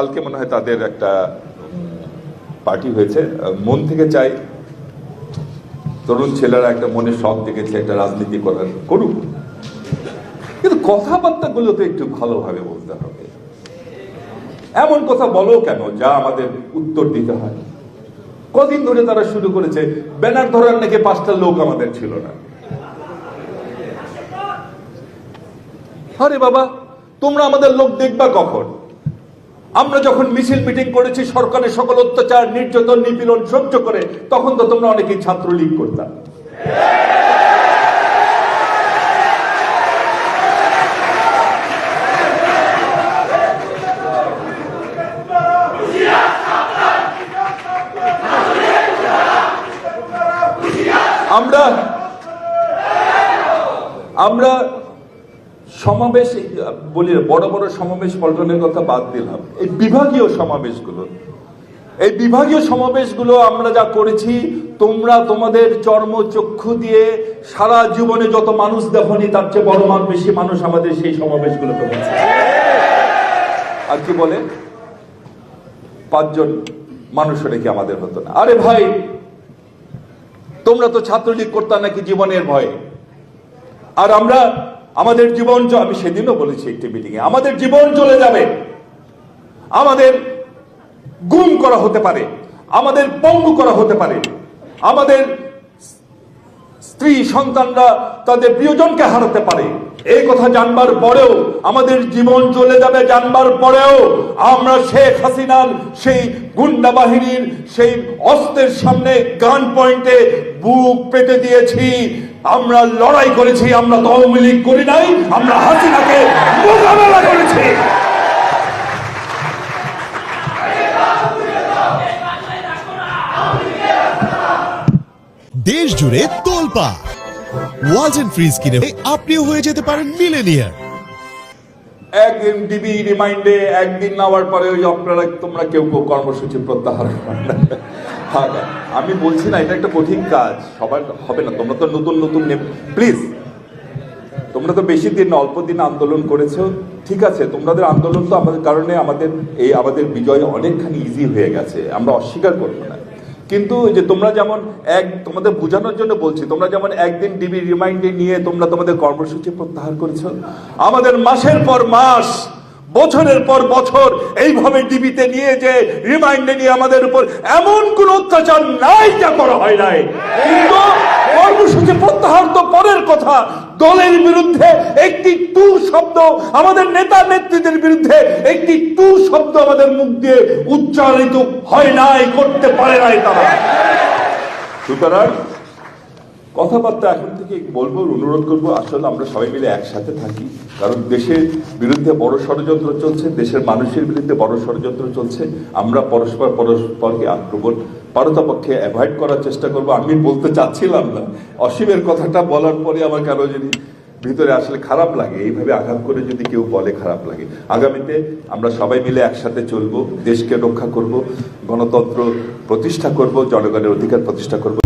কালকে মনে হয় তাদের একটা পার্টি হয়েছে, মন থেকে চাই তরুণ ছেলেরা একটা মনে শখ দেখেছে একটা রাজনীতি করার, করুক, কিন্তু কথাবার্তাগুলো তো একটু ভালোভাবে বলতে হবে। এমন কথা বলো কেন যা আমাদের উত্তর দিতে হয়। কদিন ধরে তারা শুরু করেছে ব্যানার ধরার নাকি 5টা লোক আমাদের ছিল না। আরে বাবা, তোমরা আমাদের লোক দেখবা কখন? আমরা যখন মিছিল মিটিং করেছি সরকারের সকল অত্যাচার নির্যাতন নিপীড়ন সহ্য করে, তখন তো তোমরা অনেকেই ছাত্রলীগ করতাম। আমরা সমাবেশ বলি, বড় বড় সমাবেশ পল্টনের কথা বাদ দিলাম, এই বিভাগীয় সমাবেশগুলো আমরা যা করেছি, তোমরা তোমাদের চর্মচক্ষু দিয়ে সারা জীবনে যত মানুষ দেখনি তার চেয়ে বড় বেশি মানুষ আমাদের সেই সমাবেশগুলো করেছে। আর কি বলে 5 জন মানুষও নাকি আমাদের হতো না। আরে ভাই, তোমরা তো ছাত্রলীগ করতা নাকি জীবনের ভয়ে, আর আমরা আমাদের জীবন, আমি সেদিনও বলেছি একটি মিটিং এ, আমাদের জীবন চলে যাবে, আমাদের গুম করা হতে পারে, আমাদের পঙ্গু করা হতে পারে, আমাদের স্ত্রী সন্তানরা তাদের প্রিয়জনকে হারাতে পারে, এই কথা জানবার পরেও, আমাদের জীবন চলে যাবে জানবার পরেও আমরা শেখ হাসিনার সেই গুন্ডা বাহিনীর সেই অস্ত্রের সামনে গান পয়েন্টে বুক পেতে দিয়েছি। আমরা লড়াই করেছি, আমরা আওয়ামী লীগ করি নাই, আমরা হাসিনাকে মোকাবেলা করেছি। দেশ জুড়ে তোলপাড় ওয়ালটন ফ্রিজ কিনে আপনিও হয়ে যেতে পারেন মিলেনিয়ার। একদিন ডিবি রিমাইন্ডে একদিন নেওয়ার পরে ওই আপনারা তোমরা কেউ কর্মসূচি প্রত্যাহার করেন। আমি বলছি না এটা একটা কঠিন কাজ, সবার হবে না। তোমরা তো নতুন প্লিজ, তোমরা তো বেশি দিন অল্প দিন আন্দোলন করেছো, ঠিক আছে, তোমাদের আন্দোলন তো আমাদের কারণে আমাদের বিজয় অনেকখানি ইজি হয়ে গেছে, আমরা অস্বীকার করবো না। কিন্তু যে তোমরা যেমন তোমাদের বোঝানোর জন্য বলছি, তোমরা যেমন একদিন ডিবি রিমাইন্ডে নিয়ে তোমরা তোমাদের কর্মসূচি প্রত্যাহার করেছো, আমাদের মাসের পর মাস বছরের পর বছর এইভাবে ডিবিতে নিয়ে যে রিমাইন্ডে নিয়ে আমাদের উপর এমন কোন অত্যাচার নাই যা করা হয় নাই। কিন্তু কর্মসূচি প্রত্যাহার তো পরের কথা, দলের বিরুদ্ধে একটি টু শব্দ, আমাদের নেতা নেত্রীদের বিরুদ্ধে একটি টু শব্দ আমাদের মুখ দিয়ে উচ্চারিত হয় নাই, করতে পারে নাই তারা। সুতরাং কথাবার্তা এখন থেকে বলবো, অনুরোধ করবো, আসলে আমরা সবাই মিলে একসাথে থাকি, কারণ দেশের বিরুদ্ধে বড় ষড়যন্ত্র চলছে, দেশের মানুষের বিরুদ্ধে বড় ষড়যন্ত্র চলছে। আমরা পরস্পরকে আক্রমণ পারতপক্ষে অ্যাভয়েড করার চেষ্টা করবো। আমি বলতে চাচ্ছিলাম না, অসীমের কথাটা বলার পরে আমার কারো যদি ভিতরে আসলে খারাপ লাগে, এইভাবে আঘাত করে যদি কেউ বলে খারাপ লাগে। আগামীতে আমরা সবাই মিলে একসাথে চলবো, দেশকে রক্ষা করব, গণতন্ত্র প্রতিষ্ঠা করব, জনগণের অধিকার প্রতিষ্ঠা করব।